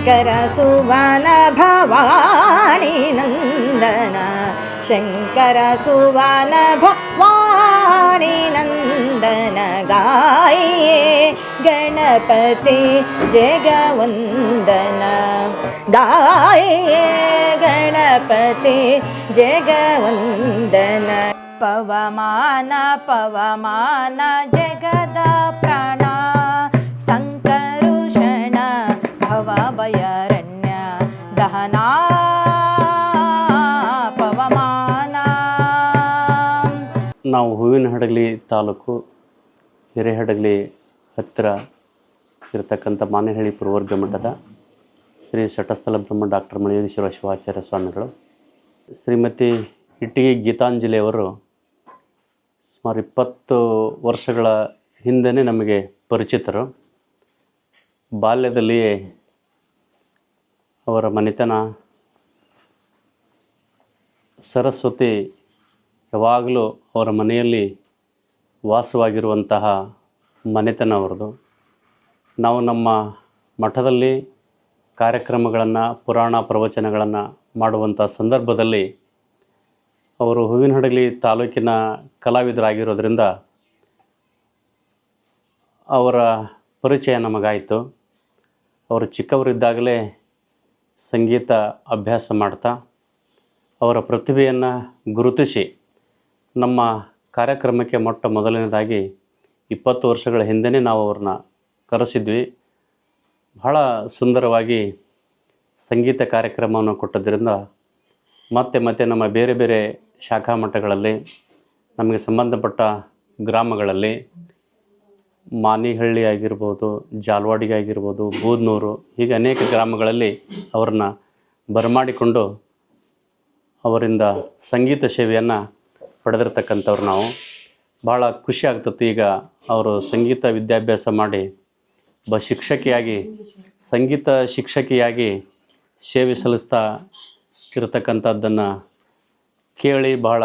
ಶಂಕರ ಸುವನ ಭವಾನಿ ನಂದನ ಶಂಕರ ಸುವನ ಭವಾನಿ ನಂದನ ಗಾಯೇ ಗಣಪತಿ ಜಗವಂದನ ಗಾಯೇ ಗಣಪತಿ ಜಗವಂದನ ಪವಮಾನ ಪವಮಾನ ಜಗದ ಪ್ರಾಣ ಸಂಕರುಷಣ ಭವಭಯಾರಣ್ಯ ದಹನಾ ಪವಮಾನ. ನಾವು ಹೂವಿನಹಡಗಲಿ ತಾಲೂಕು ಹಿರೇಹಡಗಲಿ ಹತ್ತಿರ ಇರತಕ್ಕಂಥ ಮಾನೇಹಳ್ಳಿ ಪ್ರವರ್ಗ ಮಠದ ಶ್ರೀ ಶಟಸ್ಥಲ ಬ್ರಹ್ಮ ಡಾಕ್ಟರ್ ಮಣಿಯೋಗೇಶ್ವರ ಶಿವಾಚಾರ್ಯ ಸ್ವಾಮಿಗಳು, ಶ್ರೀಮತಿ ಇಟ್ಟಿಗೆ ಗೀತಾಂಜಲಿಯವರು ಸುಮಾರು 20 ವರ್ಷಗಳ ಹಿಂದೆ ನಮಗೆ ಪರಿಚಿತರು. ಬಾಲ್ಯದಲ್ಲಿಯೇ ಅವರ ಮನೆತನ ಸರಸ್ವತಿ ಯಾವಾಗಲೂ ಅವರ ಮನೆಯಲ್ಲಿ ವಾಸವಾಗಿರುವಂತಹ ಮನೆತನ ಅವರದು. ನಾವು ನಮ್ಮ ಮಠದಲ್ಲಿ ಕಾರ್ಯಕ್ರಮಗಳನ್ನು ಪುರಾಣ ಪ್ರವಚನಗಳನ್ನು ಮಾಡುವಂಥ ಸಂದರ್ಭದಲ್ಲಿ ಅವರು ಹೂವಿನಹಡಗಲಿ ತಾಲೂಕಿನ ಕಲಾವಿದರಾಗಿರೋದ್ರಿಂದ ಅವರ ಪರಿಚಯ ನಮಗಾಯಿತು. ಅವರು ಚಿಕ್ಕವರಿದ್ದಾಗಲೇ ಸಂಗೀತ ಅಭ್ಯಾಸ ಮಾಡ್ತಾ ಅವರ ಪ್ರತಿಭೆಯನ್ನು ಗುರುತಿಸಿ ನಮ್ಮ ಕಾರ್ಯಕ್ರಮಕ್ಕೆ ಮೊಟ್ಟ ಮೊದಲನೇದಾಗಿ 20 ವರ್ಷಗಳ ಹಿಂದೆ ನಾವು ಅವ್ರನ್ನ ಕರೆಸಿದ್ವಿ. ಬಹಳ ಸುಂದರವಾಗಿ ಸಂಗೀತ ಕಾರ್ಯಕ್ರಮವನ್ನು ಕೊಟ್ಟದ್ರಿಂದ ಮತ್ತೆ ನಮ್ಮ ಬೇರೆ ಬೇರೆ ಶಾಖಾ ಮಠಗಳಲ್ಲಿ ನಮಗೆ ಸಂಬಂಧಪಟ್ಟ ಗ್ರಾಮಗಳಲ್ಲಿ ಮಾನಿಹಳ್ಳಿ ಆಗಿರ್ಬೋದು, ಜಾಲವಾಡಿಗೆ ಆಗಿರ್ಬೋದು, ಬೂದನೂರು, ಹೀಗೆ ಅನೇಕ ಗ್ರಾಮಗಳಲ್ಲಿ ಅವ್ರನ್ನ ಬರಮಾಡಿಕೊಂಡು ಅವರಿಂದ ಸಂಗೀತ ಸೇವೆಯನ್ನು ಪಡೆದಿರ್ತಕ್ಕಂಥವ್ರು ನಾವು. ಭಾಳ ಖುಷಿ ಆಗ್ತದೆ. ಈಗ ಅವರು ಸಂಗೀತ ವಿದ್ಯಾಭ್ಯಾಸ ಮಾಡಿ ಶಿಕ್ಷಕಿಯಾಗಿ ಸಂಗೀತ ಶಿಕ್ಷಕಿಯಾಗಿ ಸೇವೆ ಸಲ್ಲಿಸ್ತಾ ಇರತಕ್ಕಂಥದ್ದನ್ನು ಕೇಳಿ ಬಹಳ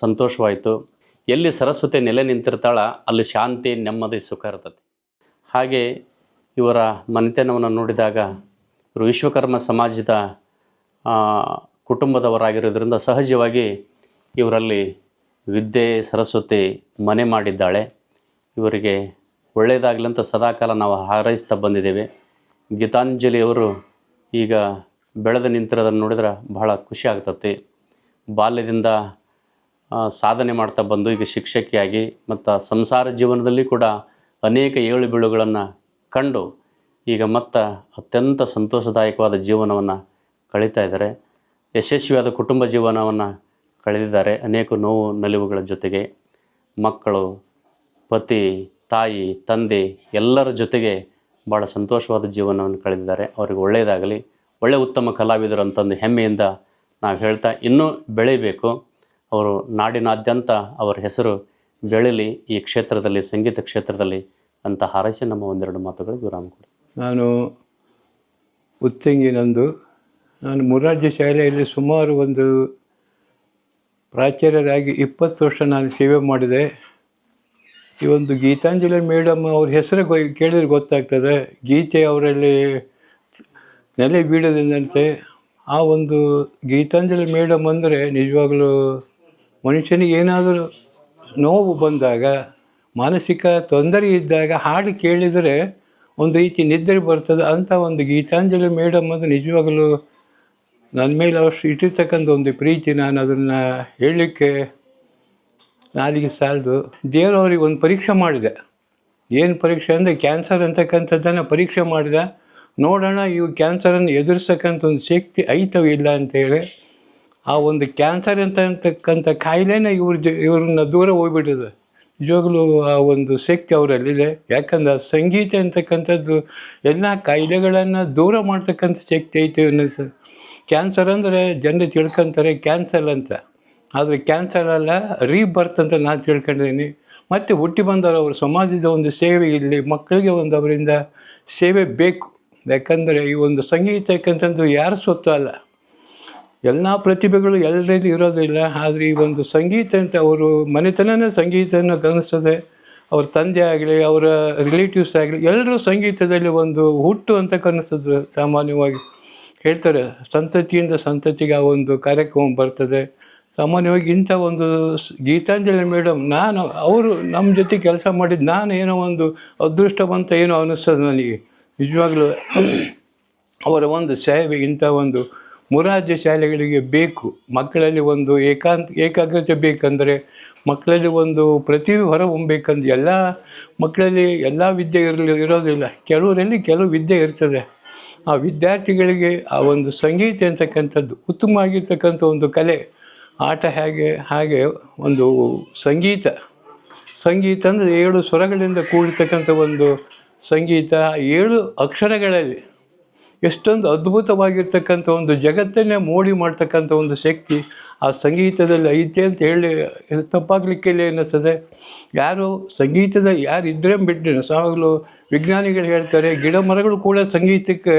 ಸಂತೋಷವಾಯಿತು. ಎಲ್ಲಿ ಸರಸ್ವತಿ ನೆಲೆ ನಿಂತಿರ್ತಾಳ ಅಲ್ಲಿ ಶಾಂತಿ, ನೆಮ್ಮದಿ, ಸುಖ ಇರ್ತದೆ. ಹಾಗೆ ಇವರ ಮನೆತನವನ್ನು ನೋಡಿದಾಗ ಇವರು ವಿಶ್ವಕರ್ಮ ಸಮಾಜದ ಕುಟುಂಬದವರಾಗಿರೋದ್ರಿಂದ ಸಹಜವಾಗಿ ಇವರಲ್ಲಿ ವಿದ್ಯೆ ಸರಸ್ವತಿ ಮನೆ ಮಾಡಿದ್ದಾಳೆ. ಇವರಿಗೆ ಒಳ್ಳೆಯದಾಗಲಿ ಅಂತ ಸದಾಕಾಲ ನಾವು ಹಾರೈಸ್ತಾ ಬಂದಿದ್ದೇವೆ. ಗೀತಾಂಜಲಿಯವರು ಈಗ ಬೆಳೆದು ನಿಂತಿರೋದನ್ನು ನೋಡಿದ್ರೆ ಬಹಳ ಖುಷಿ ಆಗ್ತದೆ. ಬಾಲ್ಯದಿಂದ ಸಾಧನೆ ಮಾಡ್ತಾ ಬಂದು ಈಗ ಶಿಕ್ಷಕಿಯಾಗಿ ಮತ್ತು ಸಂಸಾರ ಜೀವನದಲ್ಲಿ ಕೂಡ ಅನೇಕ ಏಳು ಬೀಳುಗಳನ್ನು ಕಂಡು ಈಗ ಮತ್ತೆ ಅತ್ಯಂತ ಸಂತೋಷದಾಯಕವಾದ ಜೀವನವನ್ನು ಕಳೀತಾ ಇದ್ದಾರೆ. ಯಶಸ್ವಿಯಾದ ಕುಟುಂಬ ಜೀವನವನ್ನು ಕಳೆದಿದ್ದಾರೆ. ಅನೇಕ ನೋವು ನಲಿವುಗಳ ಜೊತೆಗೆ ಮಕ್ಕಳು, ಪತಿ, ತಾಯಿ, ತಂದೆ ಎಲ್ಲರ ಜೊತೆಗೆ ಭಾಳ ಸಂತೋಷವಾದ ಜೀವನವನ್ನು ಕಳೆದಿದ್ದಾರೆ. ಅವರಿಗೆ ಒಳ್ಳೆಯದಾಗಲಿ, ಒಳ್ಳೆಯ ಉತ್ತಮ ಕಲಾವಿದರು ಅಂತಂದು ಹೆಮ್ಮೆಯಿಂದ ನಾವು ಹೇಳ್ತಾ ಇನ್ನೂ ಬೆಳೀಬೇಕು. ಅವರು ನಾಡಿನಾದ್ಯಂತ ಅವರ ಹೆಸರು ಬೆಳೀಲಿ ಈ ಕ್ಷೇತ್ರದಲ್ಲಿ, ಸಂಗೀತ ಕ್ಷೇತ್ರದಲ್ಲಿ ಅಂತ ಹಾರೈಸಿ ನಮ್ಮ ಒಂದೆರಡು ಮಾತುಗಳಿಗೆ ವಿರಾಮ ಕೊಡಿ. ನಾನು ಉತ್ತಂಗಿನಂದು ನಾನು ಮೊರಾರ್ಜಿ ಶಾಲೆಯಲ್ಲಿ ಸುಮಾರು ಒಂದು ಪ್ರಾಚಾರ್ಯರಾಗಿ 20 ವರ್ಷ ನಾನು ಸೇವೆ ಮಾಡಿದೆ. ಈ ಒಂದು ಗೀತಾಂಜಲಿ ಮೇಡಮ್ ಅವ್ರ ಹೆಸರು ಕೇಳಿದ್ರೆ ಗೊತ್ತಾಗ್ತದೆ. ಗೀತೆ ಅವರಲ್ಲಿ ನೆಲೆ ಬೀಳೋದಂತೆ. ಆ ಒಂದು ಗೀತಾಂಜಲಿ ಮೇಡಮ್ ಅಂದರೆ ನಿಜವಾಗಲೂ ಮನುಷ್ಯನಿಗೆ ಏನಾದರೂ ನೋವು ಬಂದಾಗ, ಮಾನಸಿಕ ತೊಂದರೆ ಇದ್ದಾಗ ಹಾಡು ಕೇಳಿದರೆ ಒಂದು ರೀತಿ ನಿದ್ರೆ ಬರ್ತದೆ. ಅಂಥ ಒಂದು ಗೀತಾಂಜಲಿ ಮೇಡಮ್ ಅದು ನಿಜವಾಗಲೂ ನನ್ನ ಮೇಲೆ ಅಷ್ಟು ಇಟ್ಟಿರ್ತಕ್ಕಂಥ ಒಂದು ಪ್ರೀತಿ, ನಾನು ಅದನ್ನು ಹೇಳಲಿಕ್ಕೆ ನಾಲಿಗೆ ಸಾಲದು. ದೇವರವ್ರಿಗೆ ಒಂದು ಪರೀಕ್ಷೆ ಮಾಡಿದೆ. ಏನು ಪರೀಕ್ಷೆ ಅಂದರೆ ಕ್ಯಾನ್ಸರ್ ಅಂತಕ್ಕಂಥದ್ದನ್ನು ಪರೀಕ್ಷೆ ಮಾಡಿದೆ. ನೋಡೋಣ ಇವು ಕ್ಯಾನ್ಸರನ್ನು ಎದುರಿಸ್ತಕ್ಕಂಥ ಒಂದು ಶಕ್ತಿ ಐತವ ಇಲ್ಲ ಅಂತೇಳಿ. ಆ ಒಂದು ಕ್ಯಾನ್ಸರ್ ಅಂತಕ್ಕಂಥ ಕಾಯಿಲೆನೇ ಇವ್ರನ್ನ ದೂರ ಹೋಗ್ಬಿಟ್ಟಿದೆ. ನಿಜವಾಗಲೂ ಆ ಒಂದು ಶಕ್ತಿ ಅವರಲ್ಲಿದೆ. ಯಾಕಂದ್ರೆ ಸಂಗೀತ ಅಂತಕ್ಕಂಥದ್ದು ಎಲ್ಲ ಕಾಯಿಲೆಗಳನ್ನು ದೂರ ಮಾಡ್ತಕ್ಕಂಥ ಶಕ್ತಿ ಐತೆ ಅನ್ನಿಸ. ಕ್ಯಾನ್ಸರ್ ಅಂದರೆ ಜನರು ತಿಳ್ಕೊತಾರೆ ಕ್ಯಾನ್ಸರ್ ಅಂತ, ಆದರೆ ಕ್ಯಾನ್ಸರ್ ಅಲ್ಲ, ರೀಬರ್ತ್ ಅಂತ ನಾನು ತಿಳ್ಕೊಂಡಿದ್ದೀನಿ. ಮತ್ತು ಹುಟ್ಟಿ ಬಂದವರು ಅವ್ರ ಸಮಾಜದ ಒಂದು ಸೇವೆ ಇಲ್ಲಿ ಮಕ್ಕಳಿಗೆ ಒಂದು ಅವರಿಂದ ಸೇವೆ ಬೇಕು. ಯಾಕಂದರೆ ಈ ಒಂದು ಸಂಗೀತಕ್ಕಂಥದ್ದು ಯಾರು ಸ್ವತ್ತು ಅಲ್ಲ, ಎಲ್ಲ ಪ್ರತಿಭೆಗಳು ಎಲ್ಲರಿಗೂ ಇರೋದಿಲ್ಲ. ಆದರೆ ಈ ಒಂದು ಸಂಗೀತ ಅಂತ ಅವರು ಮನೆತನನೇ ಸಂಗೀತವನ್ನು ಗಮನಿಸ್ತದೆ. ಅವ್ರ ತಂದೆ ಆಗಲಿ ಅವರ ರಿಲೇಟಿವ್ಸ್ ಆಗಲಿ ಎಲ್ಲರೂ ಸಂಗೀತದಲ್ಲಿ ಒಂದು ಹುಟ್ಟು ಅಂತ ಕನಿಸ್ತದೆ. ಸಾಮಾನ್ಯವಾಗಿ ಹೇಳ್ತಾರೆ ಸಂತತಿಯಿಂದ ಸಂತತಿಗೆ ಆ ಒಂದು ಕಾರ್ಯಕ್ರಮ ಬರ್ತದೆ. ಸಾಮಾನ್ಯವಾಗಿ ಇಂಥ ಒಂದು ಗೀತಾಂಜಲಿ ಮೇಡಮ್ ಅವರು ನಮ್ಮ ಜೊತೆ ಕೆಲಸ ಮಾಡಿದ್ದು ನಾನು ಏನೋ ಒಂದು ಅದೃಷ್ಟವಂತ ಏನೋ ಅನ್ನಿಸ್ತದೆ ನನಗೆ ನಿಜವಾಗ್ಲೂ. ಅವರ ಒಂದು ಸೇವೆ ಇಂಥ ಒಂದು ಮುರಾರ್ಜಿ ಶಾಲೆಗಳಿಗೆ ಬೇಕು. ಮಕ್ಕಳಲ್ಲಿ ಒಂದು ಏಕಾಗ್ರತೆ ಬೇಕಂದರೆ, ಮಕ್ಕಳಲ್ಲಿ ಒಂದು ಪ್ರತಿಭೆ ಹೊರ ಹೊಮ್ಮಬೇಕಂದ್ರೆ, ಎಲ್ಲ ಮಕ್ಕಳಲ್ಲಿ ಎಲ್ಲ ವಿದ್ಯೆ ಇರೋದಿಲ್ಲ, ಕೆಲವು ವಿದ್ಯೆ ಇರ್ತದೆ. ಆ ವಿದ್ಯಾರ್ಥಿಗಳಿಗೆ ಆ ಒಂದು ಸಂಗೀತ ಅಂತಕ್ಕಂಥದ್ದು ಉತ್ತಮವಾಗಿರ್ತಕ್ಕಂಥ ಒಂದು ಕಲೆ, ಆಟ ಹಾಗೆ ಒಂದು ಸಂಗೀತ ಅಂದರೆ 7 ಸ್ವರಗಳಿಂದ ಕೂಡಿರ್ತಕ್ಕಂಥ ಒಂದು ಸಂಗೀತ. 7 ಅಕ್ಷರಗಳಲ್ಲಿ ಎಷ್ಟೊಂದು ಅದ್ಭುತವಾಗಿರ್ತಕ್ಕಂಥ ಒಂದು ಜಗತ್ತನ್ನೇ ಮೋಡಿ ಮಾಡ್ತಕ್ಕಂಥ ಒಂದು ಶಕ್ತಿ ಆ ಸಂಗೀತದಲ್ಲಿ ಐತೆ ಅಂತ ಹೇಳಿ ತಪ್ಪಾಗಲಿಕ್ಕಿಲ್ಲ ಅನ್ನಿಸ್ತದೆ. ಯಾರು ಇದ್ದರೆ ಬಿಟ್ಟರೆ ಸಾವಾಗಲೂ ವಿಜ್ಞಾನಿಗಳು ಹೇಳ್ತಾರೆ, ಗಿಡ ಮರಗಳು ಕೂಡ ಸಂಗೀತಕ್ಕೆ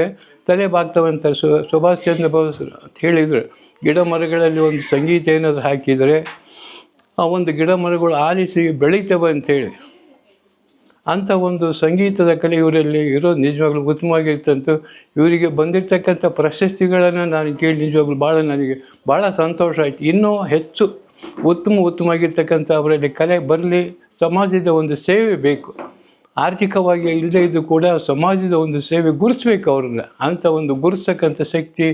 ತಲೆ ಬಾಗ್ತವೆ ಅಂತಾರೆ. ಸುಭಾಷ್ ಚಂದ್ರ ಬೋಸ್ ಅಂತ ಹೇಳಿದರು, ಗಿಡ ಮರಗಳಲ್ಲಿ ಒಂದು ಸಂಗೀತ ಏನಾದರೂ ಹಾಕಿದರೆ ಆ ಒಂದು ಗಿಡ ಮರಗಳು ಆಲಿಸಿ ಬೆಳೀತವೆ ಅಂಥೇಳಿ. ಅಂಥ ಒಂದು ಸಂಗೀತದ ಕಲೆ ಇವರಲ್ಲಿ ಇರೋದು ನಿಜವಾಗ್ಲೂ ಉತ್ತಮವಾಗಿರ್ತಂತು. ಇವರಿಗೆ ಬಂದಿರತಕ್ಕಂಥ ಪ್ರಶಸ್ತಿಗಳನ್ನು ನಾನು ಕೇಳಿ ನಿಜವಾಗ್ಲೂ ನನಗೆ ಭಾಳ ಸಂತೋಷ ಆಯಿತು. ಇನ್ನೂ ಹೆಚ್ಚು ಉತ್ತಮವಾಗಿರ್ತಕ್ಕಂಥ ಅವರಲ್ಲಿ ಕಲೆ ಬರಲಿ. ಸಮಾಜದ ಒಂದು ಸೇವೆ ಬೇಕು, ಆರ್ಥಿಕವಾಗಿ ಇಲ್ಲದೇ ಇದ್ದು ಕೂಡ ಸಮಾಜದ ಒಂದು ಸೇವೆ ಗುರುಸ್ಬೇಕು ಅವ್ರನ್ನ. ಅಂಥ ಒಂದು ಗುರುಸ್ತಕ್ಕಂಥ ಶಕ್ತಿ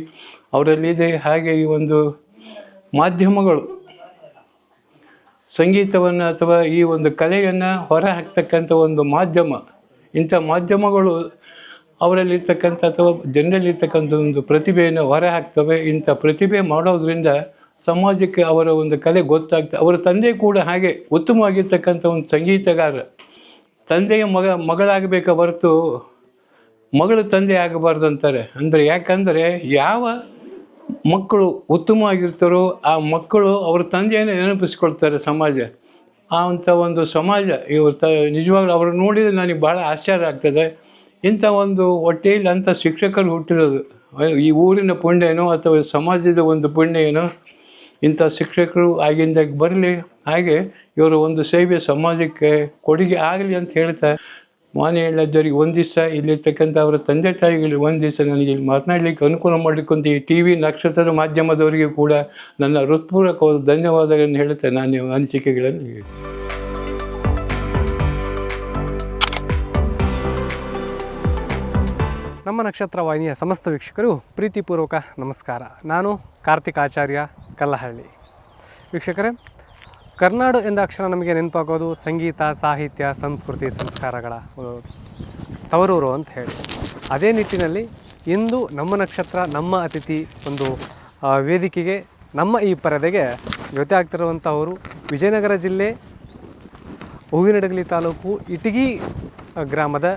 ಅವರಲ್ಲಿದೆ. ಹಾಗೆ ಈ ಒಂದು ಮಾಧ್ಯಮಗಳು ಸಂಗೀತವನ್ನು ಅಥವಾ ಈ ಒಂದು ಕಲೆಯನ್ನು ಹೊರ ಹಾಕ್ತಕ್ಕಂಥ ಒಂದು ಮಾಧ್ಯಮ, ಇಂಥ ಮಾಧ್ಯಮಗಳು ಅವರಲ್ಲಿರ್ತಕ್ಕಂಥ ಅಥವಾ ಜನರಲ್ಲಿರ್ತಕ್ಕಂಥ ಒಂದು ಪ್ರತಿಭೆಯನ್ನು ಹೊರ ಹಾಕ್ತವೆ. ಇಂಥ ಪ್ರತಿಭೆ ಮಾಡೋದ್ರಿಂದ ಸಮಾಜಕ್ಕೆ ಅವರ ಒಂದು ಕಲೆ ಗೊತ್ತಾಗ್ತದೆ. ಅವರ ತಂದೆ ಕೂಡ ಹಾಗೆ ಉತ್ತಮವಾಗಿರ್ತಕ್ಕಂಥ ಒಂದು ಸಂಗೀತಗಾರ. ತಂದೆಯ ಮಗಳಾಗಬೇಕ ಹೊರತು ಮಗಳು ತಂದೆ ಆಗಬಾರ್ದು ಅಂತಾರೆ. ಯಾಕಂದರೆ ಯಾವ ಮಕ್ಕಳು ಉತ್ತಮವಾಗಿರ್ತಾರೋ ಆ ಮಕ್ಕಳು ಅವ್ರ ತಂದೆಯನ್ನು ನೆನಪಿಸ್ಕೊಳ್ತಾರೆ ಸಮಾಜ. ಅಂಥ ಒಂದು ಸಮಾಜ ನಿಜವಾಗ್ಲೂ ಅವ್ರು ನೋಡಿದರೆ ನನಗೆ ಭಾಳ ಆಶ್ಚರ್ಯ ಆಗ್ತದೆ. ಇಂಥ ಒಂದು ಹೊಟ್ಟೆಯಲ್ಲಿ ಅಂಥ ಶಿಕ್ಷಕರು ಹುಟ್ಟಿರೋದು ಈ ಊರಿನ ಪುಣ್ಯನೋ ಅಥವಾ ಸಮಾಜದ ಒಂದು ಪುಣ್ಯ ಏನೋ. ಇಂಥ ಶಿಕ್ಷಕರು ಆಗಿಂದಾಗಿ ಬರಲಿ, ಹಾಗೆ ಇವರ ಒಂದು ಸೇವೆ ಸಮಾಜಕ್ಕೆ ಕೊಡುಗೆ ಆಗಲಿ ಅಂತ ಹೇಳ್ತಾ, ಮಾನ್ಯ ಎಲ್ಲದವರಿಗೆ ಒಂದು ದಿವಸ ಇಲ್ಲಿರ್ತಕ್ಕಂಥ ಅವರ ತಂದೆ ತಾಯಿಗಳಿಗೆ ಒಂದು ದಿವಸ ನನಗೆ ಮಾತನಾಡಲಿಕ್ಕೆ ಅನುಕೂಲ ಮಾಡಲಿಕ್ಕಂತ ಈ TV ನಕ್ಷತ್ರದ ಮಾಧ್ಯಮದವರಿಗೂ ಕೂಡ ನನ್ನ ಹೃತ್ಪೂರ್ವಕವಾದ ಧನ್ಯವಾದಗಳನ್ನು ಹೇಳುತ್ತೆ ನಾನು ಅನಿಸಿಕೆಗಳನ್ನು ಹೇಳಿ. ನಮ್ಮ ನಕ್ಷತ್ರ ವಾಹಿನಿಯ ಸಮಸ್ತ ವೀಕ್ಷಕರು ಪ್ರೀತಿಪೂರ್ವಕ ನಮಸ್ಕಾರ. ನಾನು ಕಾರ್ತಿಕ್ ಆಚಾರ್ಯ ಕಲ್ಲಹಳ್ಳಿ. ವೀಕ್ಷಕರೇ, ಕರ್ನಾಡು ಎಂದ ಅಕ್ಷರ ನಮಗೆ ನೆನಪಾಗೋದು ಸಂಗೀತ, ಸಾಹಿತ್ಯ, ಸಂಸ್ಕೃತಿ, ಸಂಸ್ಕಾರಗಳ ತವರೂರು ಅಂತ ಹೇಳಿ. ಅದೇ ನಿಟ್ಟಿನಲ್ಲಿ ಇಂದು ನಮ್ಮ ನಕ್ಷತ್ರ, ನಮ್ಮ ಅತಿಥಿ ಒಂದು ವೇದಿಕೆಗೆ, ನಮ್ಮ ಈ ಪರದೆಗೆ ಜೊತೆ ಆಗ್ತಿರುವಂಥವರು ವಿಜಯನಗರ ಜಿಲ್ಲೆ ಹೂವಿನಡಗಲಿ ತಾಲೂಕು ಇಟಗಿ ಗ್ರಾಮದ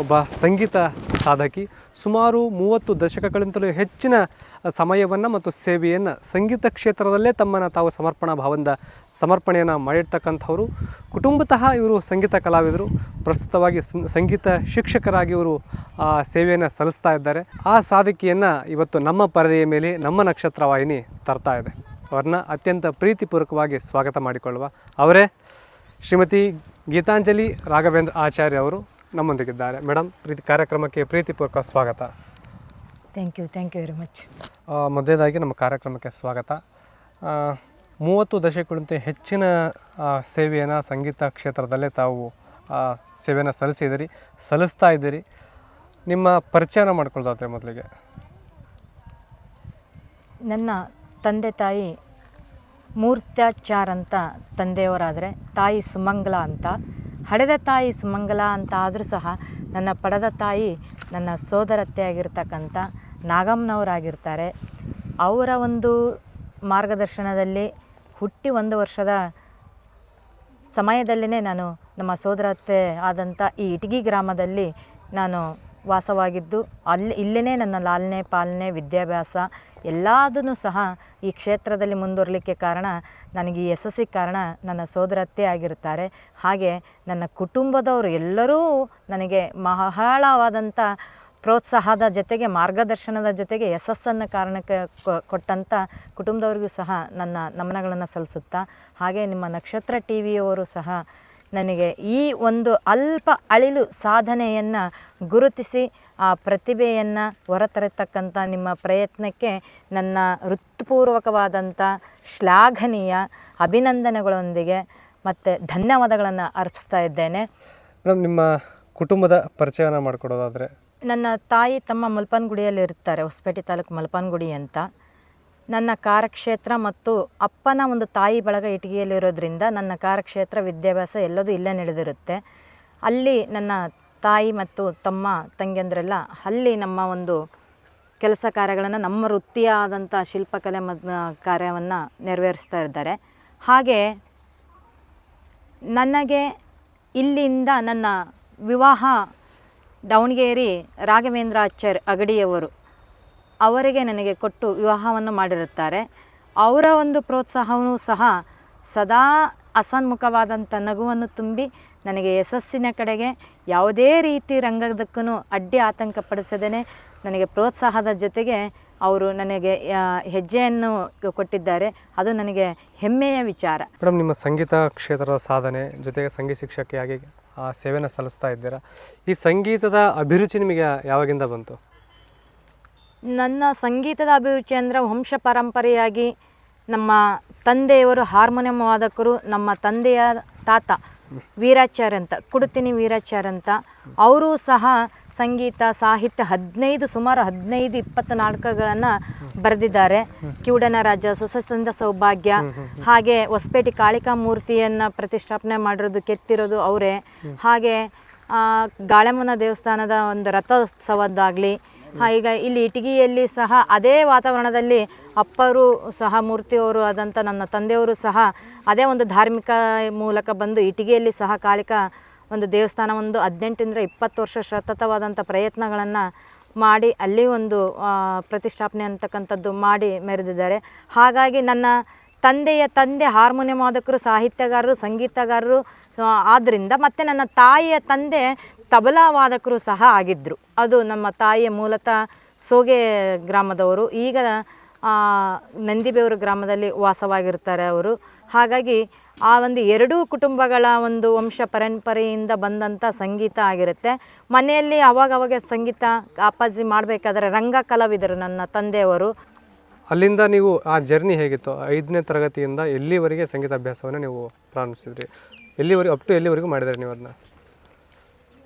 ಒಬ್ಬ ಸಂಗೀತ ಸಾಧಕಿ. ಸುಮಾರು 30 ದಶಕಗಳಿಂತಲೂ ಹೆಚ್ಚಿನ ಸಮಯವನ್ನು ಮತ್ತು ಸೇವೆಯನ್ನು ಸಂಗೀತ ಕ್ಷೇತ್ರದಲ್ಲೇ ತಮ್ಮನ್ನು ತಾವು ಸಮರ್ಪಣಾ ಭಾವದಿಂದ ಸಮರ್ಪಣೆಯನ್ನು ಮಾಡಿರ್ತಕ್ಕಂಥವರು. ಕುಟುಂಬತಃ ಇವರು ಸಂಗೀತ ಕಲಾವಿದರು. ಪ್ರಸ್ತುತವಾಗಿ ಸಂಗೀತ ಶಿಕ್ಷಕರಾಗಿ ಇವರು ಸೇವೆಯನ್ನು ಸಲ್ಲಿಸ್ತಾ ಇದ್ದಾರೆ. ಆ ಸಾಧಕಿಯನ್ನು ಇವತ್ತು ನಮ್ಮ ಪರದೆಯ ಮೇಲೆ ನಮ್ಮ ನಕ್ಷತ್ರ ವಾಹಿನಿ ತರ್ತಾ ಇದೆ. ಅವ್ರನ್ನ ಅತ್ಯಂತ ಪ್ರೀತಿಪೂರ್ವಕವಾಗಿ ಸ್ವಾಗತ ಮಾಡಿಕೊಳ್ಳುವ ಅವರೇ ಶ್ರೀಮತಿ ಗೀತಾಂಜಲಿ ರಾಘವೇಂದ್ರ ಆಚಾರ್ಯ ಅವರು ನಮ್ಮೊಂದಿಗಿದ್ದಾರೆ. ಮೇಡಮ್, ಕಾರ್ಯಕ್ರಮಕ್ಕೆ ಪ್ರೀತಿಪೂರ್ವಕ ಸ್ವಾಗತ. Thank you very much. ಮೊದಲೇದಾಗಿ ನಮ್ಮ ಕಾರ್ಯಕ್ರಮಕ್ಕೆ ಸ್ವಾಗತ. 30 ದಶಕಗಳಿಗಿಂತ ಹೆಚ್ಚಿನ ಸೇವೆಯನ್ನು ಸಂಗೀತ ಕ್ಷೇತ್ರದಲ್ಲೇ ತಾವು ಸೇವೆಯನ್ನು ಸಲ್ಲಿಸ್ತಾ ಇದ್ದೀರಿ. ನಿಮ್ಮ ಪರಿಚಯನ ಮಾಡ್ಕೊಳ್ಳೋದಾದ್ರೆ ಮೊದಲಿಗೆ. ನನ್ನ ತಂದೆ ತಾಯಿ ಮೂರ್ತ್ಯಾಚಾರ್ ಅಂತ ತಂದೆಯವರಾದರೆ, ತಾಯಿ ಸುಮಂಗಲ ಅಂತ. ಹಡೆದ ತಾಯಿ ಸುಮಂಗಲ ಅಂತ ಆದರೂ ಸಹ ನನ್ನ ಪಡೆದ ತಾಯಿ ನನ್ನ ಸೋದರತ್ತೆ ಆಗಿರ್ತಕ್ಕಂಥ ನಾಗಮ್ಮನವರಾಗಿರ್ತಾರೆ. ಅವರ ಒಂದು ಮಾರ್ಗದರ್ಶನದಲ್ಲಿ ಹುಟ್ಟಿ 1 ವರ್ಷದ ಸಮಯದಲ್ಲೇ ನಾನು ನಮ್ಮ ಸೋದರತ್ತೆ ಆದಂಥ ಈ ಇಟಗಿ ಗ್ರಾಮದಲ್ಲಿ ನಾನು ವಾಸವಾಗಿದ್ದು, ಇಲ್ಲೇ ನನ್ನ ಲಾಲನೆ ಪಾಲನೆ ವಿದ್ಯಾಭ್ಯಾಸ ಎಲ್ಲದೂ ಸಹ ಈ ಕ್ಷೇತ್ರದಲ್ಲಿ ಮುಂದುವರಲಿಕ್ಕೆ ಕಾರಣ, ನನಗೆ ಈ ಯಶಸ್ಸಿಗೆ ಕಾರಣ ನನ್ನ ಸೋದರತ್ತೆ ಆಗಿರ್ತಾರೆ. ಹಾಗೆ ನನ್ನ ಕುಟುಂಬದವರು ಎಲ್ಲರೂ ನನಗೆ ಬಹಳವಾದಂಥ ಪ್ರೋತ್ಸಾಹದ ಜೊತೆಗೆ ಮಾರ್ಗದರ್ಶನದ ಜೊತೆಗೆ ಯಶಸ್ಸನ್ನು ಕಾರಣಕ್ಕೆ ಕೊಟ್ಟಂಥ ಕುಟುಂಬದವರಿಗೂ ಸಹ ನನ್ನ ನಮನಗಳನ್ನು ಸಲ್ಲಿಸುತ್ತಾ, ಹಾಗೆ ನಿಮ್ಮ ನಕ್ಷತ್ರ TVಯವರು ಸಹ ನನಗೆ ಈ ಒಂದು ಅಲ್ಪ ಅಳಿಲು ಸಾಧನೆಯನ್ನು ಗುರುತಿಸಿ ಆ ಪ್ರತಿಭೆಯನ್ನು ಹೊರತರತಕ್ಕಂಥ ನಿಮ್ಮ ಪ್ರಯತ್ನಕ್ಕೆ ನನ್ನ ಹೃತ್ಪೂರ್ವಕವಾದಂಥ ಶ್ಲಾಘನೀಯ ಅಭಿನಂದನೆಗಳೊಂದಿಗೆ ಮತ್ತು ಧನ್ಯವಾದಗಳನ್ನು ಅರ್ಪಿಸ್ತಾ ಇದ್ದೇನೆ. ಮೇಡಮ್, ನಿಮ್ಮ ಕುಟುಂಬದ ಪರಿಚಯನ ಮಾಡಿಕೊಡೋದಾದರೆ? ನನ್ನ ತಾಯಿ ತಮ್ಮ ಮಲ್ಪನಗುಡಿಯಲ್ಲಿ ಇರ್ತಾರೆ, ಹೊಸಪೇಟೆ ತಾಲೂಕು ಮಲ್ಪನಗುಡಿ ಅಂತ. ನನ್ನ ಕಾರ್ಯಕ್ಷೇತ್ರ ಮತ್ತು ಅಪ್ಪನ ಒಂದು ತಾಯಿ ಬಳಗ ಇಟಗಿಯಲ್ಲಿರೋದ್ರಿಂದ ನನ್ನ ಕಾರ್ಯಕ್ಷೇತ್ರ ವಿದ್ಯಾಭ್ಯಾಸ ಎಲ್ಲದೂ ಇಲ್ಲೇ ನಡೆದಿರುತ್ತೆ. ಅಲ್ಲಿ ನನ್ನ ತಾಯಿ ಮತ್ತು ತಮ್ಮ ತಂಗಿಯಂದ್ರೆಲ್ಲ ಅಲ್ಲಿ ನಮ್ಮ ಒಂದು ಕೆಲಸ ಕಾರ್ಯಗಳನ್ನು, ನಮ್ಮ ವೃತ್ತಿಯಾದಂಥ ಶಿಲ್ಪಕಲೆ ಕಾರ್ಯವನ್ನು ನೆರವೇರಿಸ್ತಾ ಇದ್ದಾರೆ. ಹಾಗೆ ನನಗೆ ಇಲ್ಲಿಂದ ನನ್ನ ವಿವಾಹ ದಾವಣಗೆರೆ ರಾಘವೇಂದ್ರಾಚಾರ್ಯ ಅಗಡಿಯವರು ಅವರಿಗೆ ನನಗೆ ಕೊಟ್ಟು ವಿವಾಹವನ್ನು ಮಾಡಿರುತ್ತಾರೆ. ಅವರ ಒಂದು ಪ್ರೋತ್ಸಾಹವೂ ಸಹ ಸದಾ ಅಸನ್ಮುಖವಾದಂಥ ನಗುವನ್ನು ತುಂಬಿ ನನಗೆ ಯಶಸ್ಸಿನ ಕಡೆಗೆ ಯಾವುದೇ ರೀತಿ ರಂಗದಕ್ಕೂ ಅಡ್ಡಿ ಆತಂಕಪಡಿಸದೇ ನನಗೆ ಪ್ರೋತ್ಸಾಹದ ಜೊತೆಗೆ ಅವರು ನನಗೆ ಹೆಜ್ಜೆಯನ್ನು ಕೊಟ್ಟಿದ್ದಾರೆ. ಅದು ನನಗೆ ಹೆಮ್ಮೆಯ ವಿಚಾರ. ಮೇಡಮ್, ನಿಮ್ಮ ಸಂಗೀತ ಕ್ಷೇತ್ರದ ಸಾಧನೆ ಜೊತೆಗೆ ಸಂಗೀತ ಶಿಕ್ಷಕಿಯಾಗಿ ಸೇವೆನ ಸಲ್ಲಿಸ್ತಾ ಇದ್ದೀರಾ. ಈ ಸಂಗೀತದ ಅಭಿರುಚಿ ನಿಮಗೆ ಯಾವಾಗಿಂದ ಬಂತು? ನನ್ನ ಸಂಗೀತದ ಅಭಿರುಚಿ ಅಂದರೆ ವಂಶ ಪರಂಪರೆಯಾಗಿ ನಮ್ಮ ತಂದೆಯವರು ಹಾರ್ಮೋನಿಯಂ ವಾದಕರು. ನಮ್ಮ ತಂದೆಯ ತಾತ ವೀರಾಚಾರ್ಯ ಅಂತ, ಕುಡುತಿನಿ ವೀರಾಚಾರ್ಯ ಅಂತ, ಅವರು ಸಹ ಸಂಗೀತ ಸಾಹಿತ್ಯ ಸುಮಾರು 15-20 ನಾಟಕಗಳನ್ನು ಬರೆದಿದ್ದಾರೆ. ಕಿವುಡನ ರಾಜ, ಸೊಸೆತಂದ ಸೌಭಾಗ್ಯ, ಹಾಗೆ ಹೊಸಪೇಟೆ ಕಾಳಿಕಾ ಮೂರ್ತಿಯನ್ನು ಪ್ರತಿಷ್ಠಾಪನೆ ಮಾಡಿರೋದು ಕೆತ್ತಿರೋದು ಅವರೇ. ಹಾಗೆ ಗಾಳೆಮ್ಮನ ದೇವಸ್ಥಾನದ ಒಂದು ರಥೋತ್ಸವದ್ದಾಗಲಿ, ಈಗ ಇಲ್ಲಿ ಇಟಗಿಯಲ್ಲಿ ಸಹ ಅದೇ ವಾತಾವರಣದಲ್ಲಿ ಅಪ್ಪರು ಸಹ ಮೂರ್ತಿಯವರು ಆದಂಥ ನನ್ನ ತಂದೆಯವರು ಸಹ ಅದೇ ಒಂದು ಧಾರ್ಮಿಕ ಮೂಲಕ ಬಂದು ಇಟಗಿಯಲ್ಲಿ ಸಹ ಕಾಳಿಕಾ ಒಂದು ದೇವಸ್ಥಾನ ಒಂದು 18-20 ವರ್ಷ ಸತತವಾದಂಥ ಪ್ರಯತ್ನಗಳನ್ನು ಮಾಡಿ ಅಲ್ಲಿ ಒಂದು ಪ್ರತಿಷ್ಠಾಪನೆ ಅಂತಕ್ಕಂಥದ್ದು ಮಾಡಿ ಮೆರೆದಿದ್ದಾರೆ. ಹಾಗಾಗಿ ನನ್ನ ತಂದೆ ಹಾರ್ಮೋನಿಯಂ ವಾದಕರು, ಸಾಹಿತ್ಯಗಾರರು, ಸಂಗೀತಗಾರರು ಆದ್ದರಿಂದ, ಮತ್ತು ನನ್ನ ತಾಯಿಯ ತಂದೆ ತಬಲಾ ವಾದಕರು ಸಹ ಆಗಿದ್ದರು. ಅದು ನಮ್ಮ ತಾಯಿಯ ಮೂಲತಃ ಸೋಗೆ ಗ್ರಾಮದವರು, ಈಗ ನಂದಿಬೇವರು ಗ್ರಾಮದಲ್ಲಿ ವಾಸವಾಗಿರ್ತಾರೆ ಅವರು. ಹಾಗಾಗಿ ಆ ಒಂದು ಎರಡೂ ಕುಟುಂಬಗಳ ಒಂದು ವಂಶ ಪರಂಪರೆಯಿಂದ ಬಂದಂಥ ಸಂಗೀತ ಆಗಿರುತ್ತೆ. ಮನೆಯಲ್ಲಿ ಅವಾಗವಾಗ ಸಂಗೀತ ಅಪ್ಪಾಜಿ ಮಾಡಬೇಕಾದ್ರೆ ರಂಗ ಕಲಾವಿದರು ನನ್ನ ತಂದೆಯವರು. ಅಲ್ಲಿಂದ ನೀವು ಆ ಜರ್ನಿ ಹೇಗಿತ್ತು? 5ನೇ ತರಗತಿಯಿಂದ ಎಲ್ಲಿವರೆಗೆ ಸಂಗೀತ ಅಭ್ಯಾಸವನ್ನು ನೀವು ಪ್ರಾರಂಭಿಸಿದ್ರಿ? ಎಲ್ಲಿವರೆಗೂ ಮಾಡಿದ್ರಿ ನೀವು ಅದನ್ನ?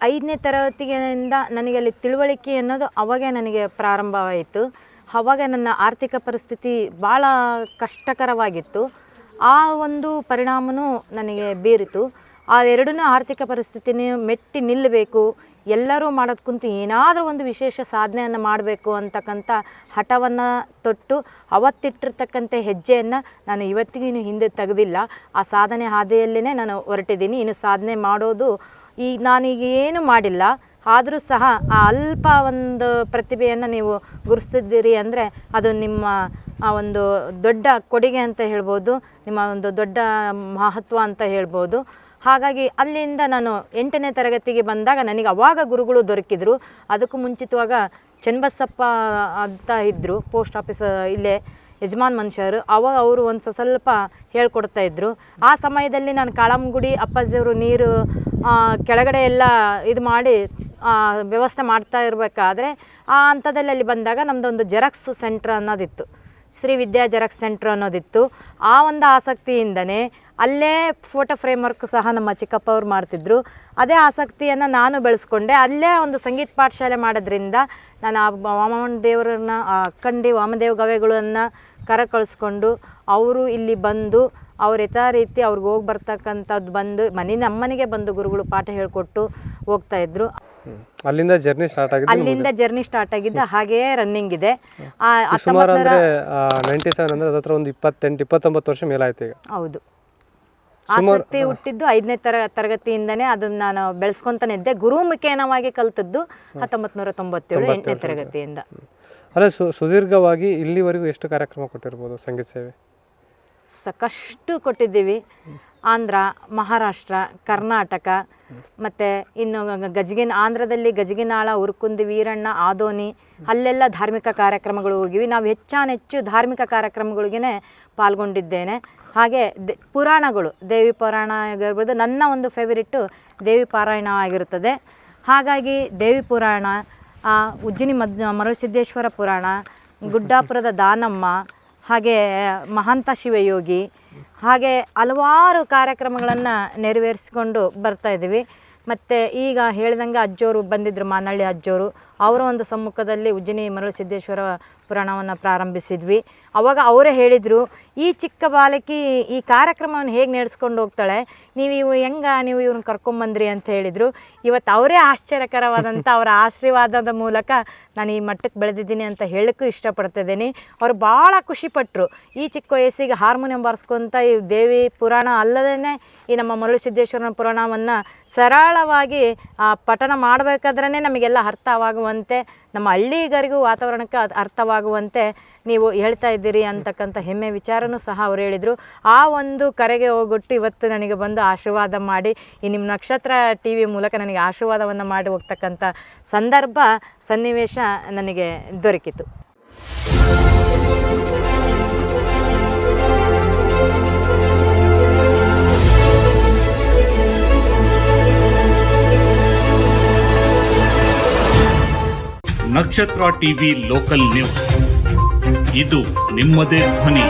5ನೇ ತರಗತಿಯಿಂದ ನನಗೆ ಅಲ್ಲಿ ತಿಳುವಳಿಕೆ ಅನ್ನೋದು ಅವಾಗೇ ನನಗೆ ಪ್ರಾರಂಭವಾಯಿತು. ಆವಾಗ ನನ್ನ ಆರ್ಥಿಕ ಪರಿಸ್ಥಿತಿ ಭಾಳ ಕಷ್ಟಕರವಾಗಿತ್ತು. ಆ ಒಂದು ಪರಿಣಾಮವೂ ನನಗೆ ಬೀರಿತು. ಆ ಎರಡೂ ಆರ್ಥಿಕ ಪರಿಸ್ಥಿತಿನೇ ಮೆಟ್ಟಿ ನಿಲ್ಲಬೇಕು, ಎಲ್ಲರೂ ಮಾಡೋದಕ್ಕಂತೂ ಏನಾದರೂ ಒಂದು ವಿಶೇಷ ಸಾಧನೆಯನ್ನು ಮಾಡಬೇಕು ಅಂತಕ್ಕಂಥ ಹಠವನ್ನು ತೊಟ್ಟು ಅವತ್ತಿಟ್ಟಿರ್ತಕ್ಕಂಥ ಹೆಜ್ಜೆಯನ್ನು ನಾನು ಇವತ್ತಿಗೂ ಹಿಂದೆ ತೆಗೆದಿಲ್ಲ. ಆ ಸಾಧನೆ ಹಾದಿಯಲ್ಲೇ ನಾನು ಹೊರಟಿದ್ದೀನಿ. ಇನ್ನು ಸಾಧನೆ ಮಾಡೋದು ನಾನೀಗ ಏನು ಮಾಡಿಲ್ಲ, ಆದರೂ ಸಹ ಆ ಅಲ್ಪ ಒಂದು ಪ್ರತಿಭೆಯನ್ನು ನೀವು ಗುರುತಿಸಿದ್ದೀರಿ ಅಂದರೆ ಅದು ನಿಮ್ಮ ಒಂದು ದೊಡ್ಡ ಕೊಡುಗೆ ಅಂತ ಹೇಳ್ಬೋದು, ನಿಮ್ಮ ಒಂದು ದೊಡ್ಡ ಮಹತ್ವ ಅಂತ ಹೇಳ್ಬೋದು. ಹಾಗಾಗಿ ಅಲ್ಲಿಂದ ನಾನು 8ನೇ ತರಗತಿಗೆ ಬಂದಾಗ ನನಗೆ ಅವಾಗ ಗುರುಗಳು ದೊರಕಿದ್ರು. ಅದಕ್ಕೂ ಮುಂಚಿತವಾಗ ಚನ್ನಬಸಪ್ಪ ಅಂತ ಇದ್ದರು, ಪೋಸ್ಟ್ ಆಫೀಸ್ ಇಲ್ಲೇ ಯಜಮಾನ್ ಮನುಷ್ಯರು. ಅವಾಗ ಅವರು ಒಂದು ಸ್ವಲ್ಪ ಹೇಳ್ಕೊಡ್ತಾಯಿದ್ರು. ಆ ಸಮಯದಲ್ಲಿ ನಾನು ಕಾಳಮ್ಮಗುಡಿ ಅಪ್ಪಾಜಿಯವರು ನೀರು ಕೆಳಗಡೆ ಎಲ್ಲ ಇದು ಮಾಡಿ ವ್ಯವಸ್ಥೆ ಮಾಡ್ತಾ ಇರಬೇಕಾದ್ರೆ ಆ ಹಂತದಲ್ಲಿ ಅಲ್ಲಿ ಬಂದಾಗ ನಮ್ಮದೊಂದು ಜೆರಾಕ್ಸ್ ಸೆಂಟ್ರ್ ಅನ್ನೋದಿತ್ತು, ಶ್ರೀ ವಿದ್ಯಾ ಜೆರಾಕ್ಸ್ ಸೆಂಟ್ರ್ ಅನ್ನೋದಿತ್ತು. ಆ ಒಂದು ಆಸಕ್ತಿಯಿಂದನೇ ಅಲ್ಲೇ ಫೋಟೋ ಫ್ರೇಮ್ ವರ್ಕ್ ಸಹ ನಮ್ಮ ಚಿಕ್ಕಪ್ಪ ಅವ್ರು ಮಾಡ್ತಿದ್ರು. ಅದೇ ಆಸಕ್ತಿಯನ್ನು ನಾನು ಬೆಳೆಸ್ಕೊಂಡೆ. ಅಲ್ಲೇ ಒಂದು ಸಂಗೀತ ಪಾಠಶಾಲೆ ಮಾಡೋದ್ರಿಂದ ನಾನು ಆ ವಾಮನ ದೇವರನ್ನ ಅಕ್ಕಂಡಿ ವಾಮದೇವ ಗವೆಗಳನ್ನು ಕಳಿಸ್ಕೊಂಡು ಅವರು ಇಲ್ಲಿ ಬಂದು ಅವ್ರು ಯಥಾ ರೀತಿ ಅವ್ರಿಗೆ ಹೋಗಿ ಬರ್ತಕ್ಕಂಥದ್ದು ಬಂದು ನಮ್ಮನೆಗೆ ಬಂದು ಗುರುಗಳು ಪಾಠ ಹೇಳಿಕೊಟ್ಟು ಹೋಗ್ತಾಯಿದ್ರು. ಅಲ್ಲಿಂದ ಜರ್ನಿ ಸ್ಟಾರ್ಟ್ ಆಗಿದ್ದು ಹಾಗೇ ರನ್ನಿಂಗ್ ಇದೆ. ಸುಮಾರು ಅಂದರೆ 97 ಅಂದರೆ ಅದರ ಒಂದು 28-29 ವರ್ಷ ಮೇಲಾಯ್ತು ಈಗ. ಹೌದು, ಆಸಕ್ತಿ ಹುಟ್ಟಿದ್ದು 5ನೇ ತರಗತಿಯಿಂದನೇ ಅದನ್ನು ನಾನು ಬೆಳೆಸ್ಕೊತಾನೆ ಇದ್ದೆ. ಗುರುಮುಖೇನವಾಗಿ ಕಲ್ತದ್ದು 1997 8ನೇ ತರಗತಿಯಿಂದ. ಅದೇ ಸುದೀರ್ಘವಾಗಿ ಇಲ್ಲಿವರೆಗೂ ಎಷ್ಟು ಕಾರ್ಯಕ್ರಮ ಕೊಟ್ಟಿರ್ಬೋದು ಸಂಗೀತ ಸೇವೆ? ಸಾಕಷ್ಟು ಕೊಟ್ಟಿದ್ದೀವಿ. ಆಂಧ್ರ, ಮಹಾರಾಷ್ಟ್ರ, ಕರ್ನಾಟಕ, ಮತ್ತು ಇನ್ನು ಆಂಧ್ರದಲ್ಲಿ ಗಜಗಿನಾಳ, ಉರ್ಕುಂದಿ, ವೀರಣ್ಣ, ಆದೋನಿ, ಅಲ್ಲೆಲ್ಲ ಧಾರ್ಮಿಕ ಕಾರ್ಯಕ್ರಮಗಳು ಹೋಗಿವಿ. ನಾವು ಹೆಚ್ಚು ಧಾರ್ಮಿಕ ಕಾರ್ಯಕ್ರಮಗಳಿಗೇ ಪಾಲ್ಗೊಂಡಿದ್ದೇನೆ. ಹಾಗೆ ಪುರಾಣಗಳು, ದೇವಿ ಪುರಾಣ ಆಗಿರ್ಬೋದು, ನನ್ನ ಒಂದು ಫೇವರಿಟ್ಟು ದೇವಿ ಪಾರಾಯಣ ಆಗಿರುತ್ತದೆ. ಹಾಗಾಗಿ ದೇವಿ ಪುರಾಣ, ಉಜ್ಜಿನಿ ಮರುಸಿದ್ದೇಶ್ವರ ಪುರಾಣ, ಗುಡ್ಡಾಪುರದ ದಾನಮ್ಮ, ಹಾಗೆ ಮಹಾಂತ ಶಿವಯೋಗಿ, ಹಾಗೆ ಹಲವಾರು ಕಾರ್ಯಕ್ರಮಗಳನ್ನು ನೆರವೇರಿಸಿಕೊಂಡು ಬರ್ತಾಯಿದ್ದೀವಿ. ಮತ್ತು ಈಗ ಹೇಳಿದಂಗೆ ಅಜ್ಜೋರು ಬಂದಿದ್ದರು, ಮಾನಳ್ಳಿ ಅಜ್ಜೋರು, ಅವರ ಒಂದು ಸಮ್ಮುಖದಲ್ಲಿ ಉಜ್ಜಿನಿ ಮರುಸಿದ್ದೇಶ್ವರ ಪುರಾಣವನ್ನು ಪ್ರಾರಂಭಿಸಿದ್ವಿ. ಆವಾಗ ಅವರೇ ಹೇಳಿದರು, ಈ ಚಿಕ್ಕ ಬಾಲಕಿ ಈ ಕಾರ್ಯಕ್ರಮವನ್ನು ಹೇಗೆ ನಡೆಸ್ಕೊಂಡು ಹೋಗ್ತಾಳೆ, ನೀವು ನೀವು ಇವ್ರನ್ನ ಕರ್ಕೊಂಬಂದ್ರಿ ಅಂತ ಹೇಳಿದರು. ಇವತ್ತು ಅವರೇ ಆಶ್ಚರ್ಯಕರವಾದಂಥ ಅವರ ಆಶೀರ್ವಾದದ ಮೂಲಕ ನಾನು ಈ ಮಟ್ಟಕ್ಕೆ ಬೆಳೆದಿದ್ದೀನಿ ಅಂತ ಹೇಳೋಕ್ಕೂ ಇಷ್ಟಪಡ್ತಿದ್ದೀನಿ. ಅವರು ಭಾಳ ಖುಷಿಪಟ್ಟರು. ಈ ಚಿಕ್ಕ ವಯಸ್ಸಿಗೆ ಹಾರ್ಮೋನಿಯಂ ಬಾರಿಸ್ಕೊತ ಈ ದೇವಿ ಪುರಾಣ ಅಲ್ಲದೇ ಈ ನಮ್ಮ ಮರುಸಿದ್ದೇಶ್ವರನ ಪುರಾಣವನ್ನು ಸರಳವಾಗಿ ಪಠಣ ಮಾಡಬೇಕಾದ್ರೇ ನಮಗೆಲ್ಲ ಅರ್ಥವಾಗುವಂತೆ, ನಮ್ಮ ಹಳ್ಳಿಗರಿಗೂ ವಾತಾವರಣಕ್ಕೆ ಅರ್ಥವಾಗುವಂತೆ ನೀವು ಹೇಳ್ತಾ ಇದ್ದೀರಿ ಅಂತಕ್ಕಂಥ ಹೆಮ್ಮೆ ವಿಚಾರನೂ ಸಹ ಅವರು ಹೇಳಿದರು. ಆ ಒಂದು ಕರೆಗೆ ಹೋಗೊಟ್ಟು ಇವತ್ತು ನನಗೆ ಬಂದು ಆಶೀರ್ವಾದ ಮಾಡಿ ಈ ನಿಮ್ಮ ನಕ್ಷತ್ರ ಟಿ ವಿ ಮೂಲಕ ನನಗೆ ಆಶೀರ್ವಾದವನ್ನು ಮಾಡಿ ಹೋಗ್ತಕ್ಕಂಥ ಸಂದರ್ಭ, ಸನ್ನಿವೇಶ ನನಗೆ ದೊರಕಿತು. ನಕ್ಷತ್ರ ಟಿವಿ ಲೋಕಲ್ ನ್ಯೂಸ್, ಇದು ನಿಮ್ಮದೇ ಧ್ವನಿ.